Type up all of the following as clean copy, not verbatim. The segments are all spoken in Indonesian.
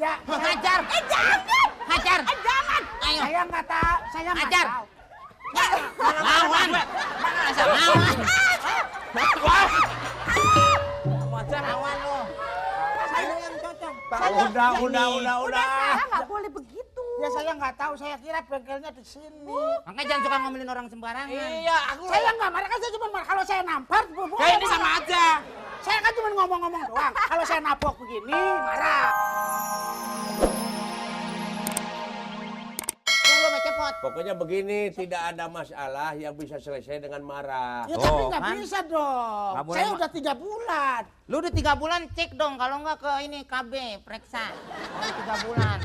saya. Hajar. Jangan. Hajar. Jangan. Ayo. Saya nggak tahu. Saya nggak Hajar. tahu. Lawan. Lawan. Wajah Lawan lo. Saya yang cocok. Udah. Saya nggak boleh begitu. Ya saya nggak tahu. Saya kira bengkelnya di sini. Makanya jangan suka ngomelin orang sembarangan. Iya, aku Saya nggak marah kan saya cuma marah kalau saya nampar. kayak ini sama aja. Saya kan cuma ngomong-ngomong doang. Kalau saya nabok begini marah. Tunggu sama cepot. Pokoknya begini, tidak ada masalah yang bisa selesai dengan marah. Ya tapi nggak kan? bisa dong. Nggak boleh, Saya Mak. udah 3 bulan. Lu udah 3 bulan cek dong, kalau nggak ke ini KB, periksa. Udah 3 bulan.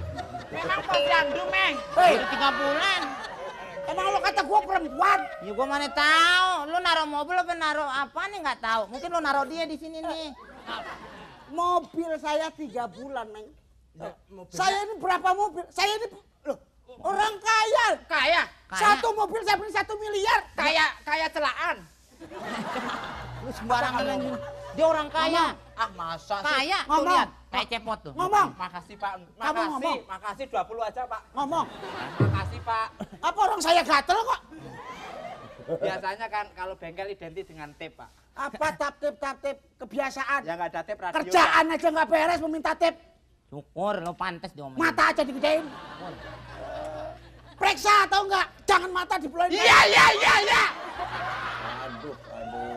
Memang posyandu, Meng. Hei, Udah 3 bulan. emang lo kata gua perempuan? Ya gua mana tahu. Lu naruh mobil apa naruh apa nih nggak tahu. Mungkin lu naruh dia di sini nih. Mobil saya 3 bulan, Meng. Saya ini berapa mobil? Saya ini loh, orang kaya. Kaya, Satu mobil saya beli 1 miliar. kaya celaan. Lu sembarangan lagi. Dia orang kaya. Ah, masa sih? Kaya. Tuh Ngomong. lihat, kayak cepot tuh. Ngomong, Makasih, Pak. Kamu ngomong. Makasih 20 aja, Pak. ngomong. Makasih, Pak. Apa orang saya gatel kok? Biasanya kan kalau bengkel identik dengan tip, Pak. Apa tap-tip kebiasaan. Ya nggak ada tip radio. Kerjaan aja nggak beres meminta tip. Syukur lu pantes diomelin. Mata aja digedein. Periksa atau enggak? Jangan mata dibeloin. Iya. Aduh.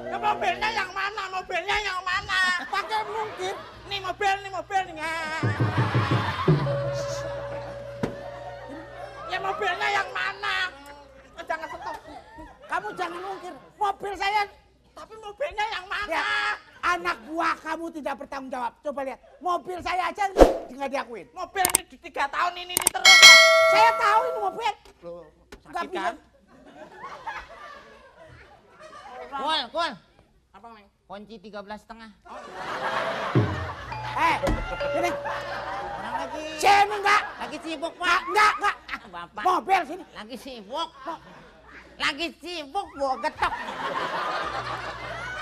Ya, mobilnya yang mana? Mobilnya yang mana? Pakai mungkin. Nih mobil nih. Ya mobilnya yang mana? Jangan stop. Kamu jangan mungkir. Mobil saya. Tapi mobilnya yang mana? Ya, anak buah kamu tidak bertanggung jawab. Coba lihat. Mobil saya aja nggak diakuin. Mobil ini di 3 tahun ini terus. Pak. Saya tahu ini mobil. Loh, Nggak sakit bisa. kan? Kul. Apa, Meng? Kunci 13,5. Ini. Orang lagi Sini enggak. lagi sibuk, Pak. Enggak. Ah, Bapak. Mobil sini. Lagi sibuk. Lagi sibuk gua getok.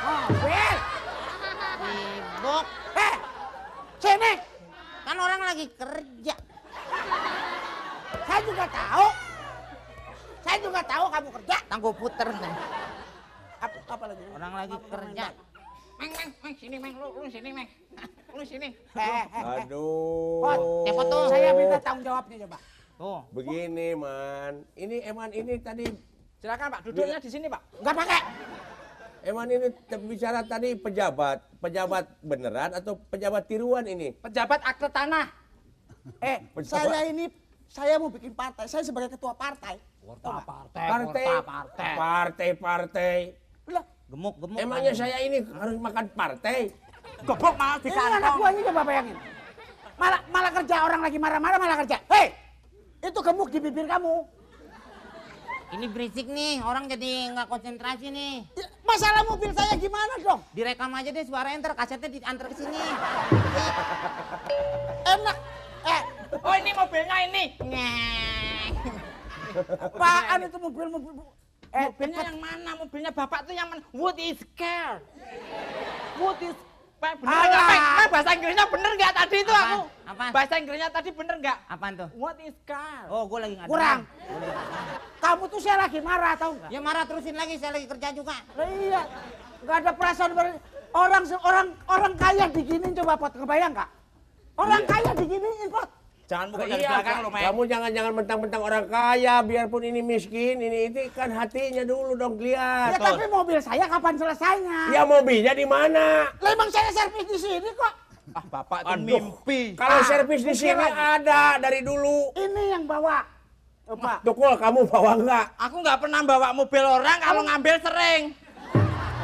Mobil. Sibuk. Sini. Kan orang lagi kerja. Saya juga tahu. Saya juga tahu kamu kerja. Tangguh puter nih. Apa lagi? Orang lagi kerja. Meng, sini, Meng. Lu sini, Meng. Lu sini. Aduh. Cepot tuh. Saya minta tanggung jawabnya coba. Tuh. Begini, Man. Ini tadi, Silakan, Pak. Duduknya di sini, Pak. Enggak pakai. ini bicara tadi pejabat beneran atau pejabat tiruan ini? Pejabat akte tanah. Saya mau bikin partai. Saya sebagai ketua partai. Partai. Lah, Gemuk. Emangnya saya ini harus makan partai? Goblok malah di ini anak kantong. buahnya coba bayangin. Malah kerja orang lagi marah-marah malah kerja. Hei, itu gemuk di bibir kamu. Ini berisik nih, orang jadi nggak konsentrasi nih. Ya, masalah mobil saya gimana dong? Direkam aja deh suaranya, ntar kasetnya diantar ke sini. Enak. Oh, ini mobilnya ini. Apaan itu mobil? Mobilnya yang mana? Mobilnya Bapak tuh yang mana? Wood is car. Wood is... Pak, bener Alah. nggak, Pak? Bahasa Inggrisnya bener nggak tadi itu Apaan? aku? Apaan? Bahasa Inggrisnya tadi bener nggak? Apaan tuh? What is car? Oh, gue lagi nggak Kurang. dengar. Kamu tuh saya lagi marah tahu nggak? Ya marah terusin lagi, saya lagi kerja juga. Lah iya. Nggak ada perasaan orang kaya diginiin coba Pot, kebayang nggak? Orang kaya diginiin Pot. Jangan muka dari Iya, belakang lo, Meng. kamu jangan mentang-mentang orang kaya, biarpun ini miskin, ini kan hatinya dulu dong Ya lihat. tapi mobil saya kapan selesainya? Ya mobilnya di mana? Lah emang saya servis di sini kok. Ah, Bapak tuh Aduh. mimpi. Kalau Ah, servis di mikir sini lagi. ada dari dulu. Ini yang bawa. Coba. Tukul, kamu bawa enggak? Aku nggak pernah bawa mobil orang, kalau ngambil sering.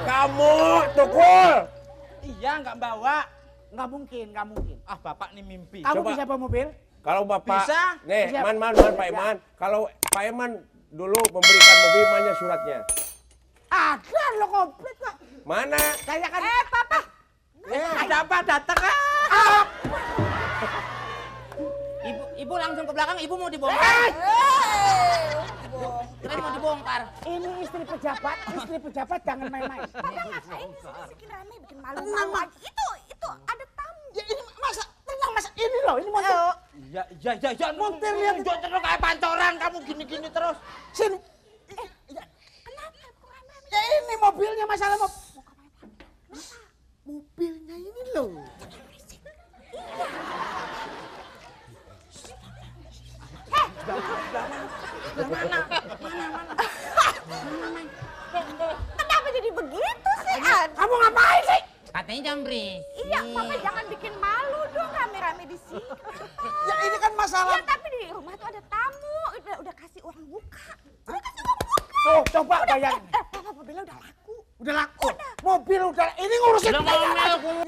Kamu, Tukul. Iya, nggak bawa. Nggak mungkin. Ah, Bapak nih mimpi. Kamu Coba. bisa bawa mobil? Kalau Bapak, Bisa. nih, Bisa. Pak Iman. Kalau Pak Iman dulu memberikan mobil, mana suratnya? Ada lo komplit kok. Mana? Saya kan. Papa. Ada apa? Datang ah. Ibu langsung ke belakang, ibu mau dibongkar. Keren mau dibongkar. Ini istri pejabat jangan main-main. Ngapain sih bikin rame, bikin malu Tenang, aja. Itu ada tamu. Ya ini masa tenang masa ini loh, ini mobil. Ya. Montir lihat. Nunjuk terus kayak pancoran kamu gini-gini terus. Sini. Kenapa kok rame-rame? Ya ini mobilnya masalah mobilnya ini loh. Kenapa jadi begitu sih, An? Kamu ngapain sih? Katanya jam berisik. Iya, Papa jangan bikin malu dong rame-rame di sini. Ya ini kan masalah. Ya, tapi di rumah tuh ada tamu. Udah kasih uang buka. Udah kasih uang buka. Tuh, coba bayangin. Papa mobilnya udah laku. Udah laku. Mobil udah. Ini ngurusin. Lo ngomel gue.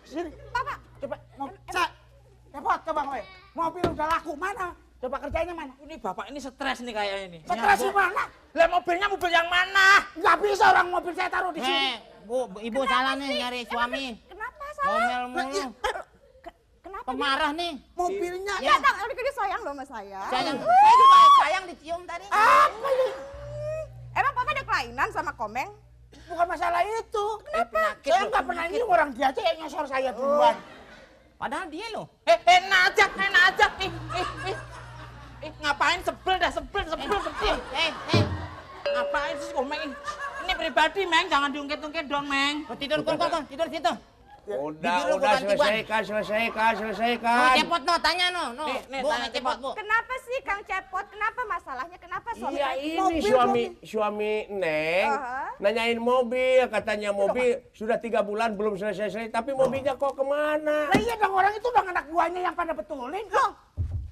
Sini. Papa, Coba. Cepet, coba gue. Mobil udah laku mana? Coba kerjanya mana? Ini bapak ini stres nih kayak ini. Stres di mana? Lah mobilnya mobil yang mana? Nggak bisa orang mobil saya taruh di sini. Ibu salah nih nyari suami. kenapa salah? Ngomel mulu. Kenapa? Pemarah nih. Mobilnya. Ya, Dang, dia sayang loh sama saya. Sayang. Saya juga sayang dicium tadi. Apa ini? Emang Papa ada kelainan sama Komeng? Bukan masalah itu. Kenapa? Saya nggak pernah nyium orang dia aja yang nyosor saya duluan. Padahal dia loh. Enak aja. Ngapain sebel. Ngapain sih kok, Meng? Ini pribadi, Meng. Jangan diungkit-ungkit dong, Meng. Tidur tidur situ. Udah selesaikan. Oh, cepot no, tanya no. Nih, Bu, tanya cepot bu. Kenapa sih Kang Cepot? Kenapa masalahnya? Kenapa suami Iya saya? ini suami Neng Aha. nanyain mobil, katanya mobil sudah 3 bulan belum selesai, tapi mobilnya kok kemana? Lah iya dong, orang itu dong anak buahnya yang pada betulin. Loh,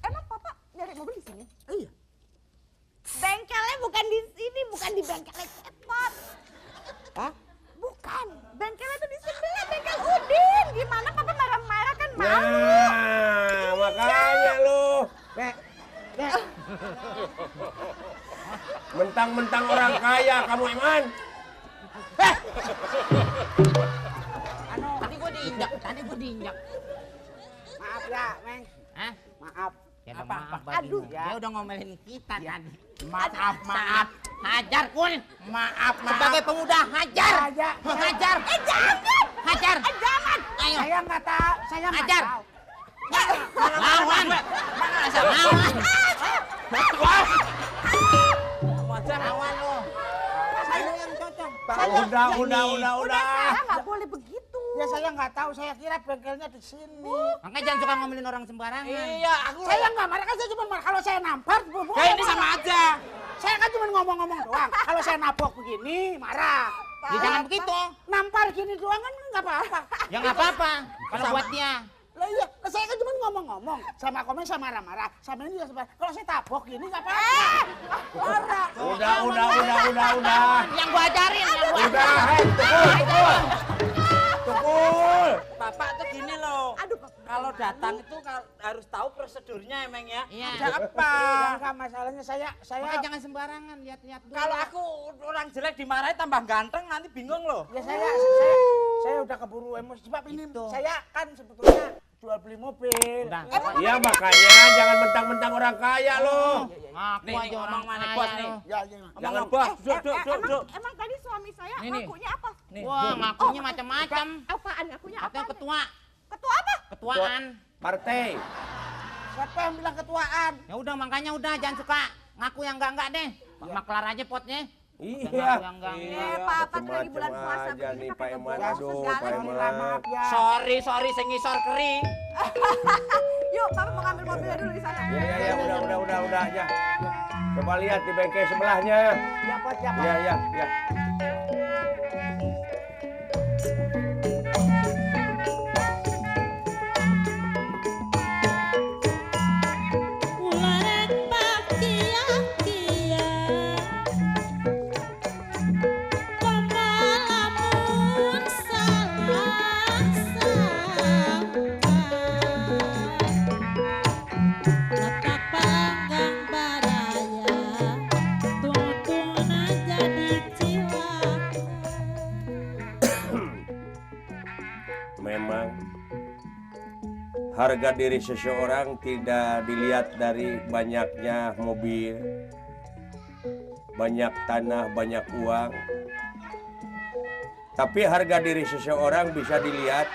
emang Papa nyari mobil di sini? Iya. Bengkelnya bukan di sini, bukan di bengkelnya Cepot. Hah? Bukan, bengkelnya tuh di sebelah, bengkel Udin. Gimana Papa marah-marah kan malu? Nah, makanya lu Nek. mentang-mentang orang kaya kamu Iman. Tadi gua diinjak. Maaf ya, Meng. Hah? Maaf. Ya Apa? Aduh. Dia udah ngomelin kita tadi. Maaf. Hajar Kun. Maaf. Sebagai pemuda hajar. Hajar. Jangan! Hajar. Jangan! Ayo. Saya nggak tahu, saya nggak Ajar. tahu. Lawan. Lawan. Lawan lo. Saya yang cocok. Udah. Saya nggak boleh begitu. Ya saya nggak tahu, saya kira bengkelnya di sini. Makanya jangan suka ngomelin orang sembarangan. Iya, aku. Saya nggak marah, kan saya cuma marah kalau saya nampar. Kayak ini sama aja. Saya kan cuma ngomong-ngomong doang. Kalau saya nabok begini, marah. Ya jangan begitu. Nampar gini doang kan nggak apa-apa. Ya nggak apa-apa. Kalau buat dia. Lah iya, lah saya kan cuma ngomong-ngomong. Sama komen saya marah-marah. Sama ini juga sebenarnya. Kalau saya tabok gini nggak apa-apa. Marah. Udah. Yang gua ajarin. Udah, tukul. Bapak tuh gini loh. Aduh, Papa. Kalau datang itu harus tahu prosedurnya emang ya. Iya. Ada apa? Enggak, masalahnya saya Makanya jangan sembarangan lihat-lihat dulu. Kalau aku orang jelek dimarahin tambah ganteng nanti bingung loh. ya saya udah keburu emosi sebab ini saya kan sebetulnya jual beli mobil. Udah. Iya makanya jangan mentang-mentang orang kaya lo. Ngaku Nih, aja orang ngomong mana, kaya bos, lo. nih. Ya. Jangan bos, duk. Emang tadi suami saya Nih. ngakunya apa? Nih, Wah, ngakunya macam-macam. Apaan ngakunya apa? Katanya ketua, Ketua apa? ketuaan. Partai. Siapa yang bilang ketuaan? Ya udah makanya udah jangan suka ngaku yang enggak deh. Maklar aja potnya. Iya. Enggak. Papa tuh lagi bulan Macem-macem puasa aja begini nih, pakai Pak Eman. baju Aduh, segala Pak gitu. Eman. Maaf ya. sorry sing ngisor kering. Yuk, Papa mau ngambil mobilnya dulu di sana. Ya, udah aja. Coba lihat di bengkel sebelahnya. Ya, Pak, ya, Pak. Ya. Ularek bakia-kia pemalamun salah sangka letak panggang baraya tuntuna jadi cilaka. Memang harga diri seseorang tidak dilihat dari banyaknya mobil, banyak tanah, banyak uang. Tapi harga diri seseorang bisa dilihat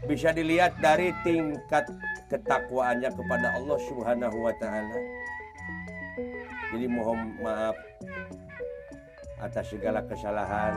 bisa dilihat dari tingkat ketakwaannya kepada Allah Subhanahu wa taala. Jadi mohon maaf atas segala kesalahan.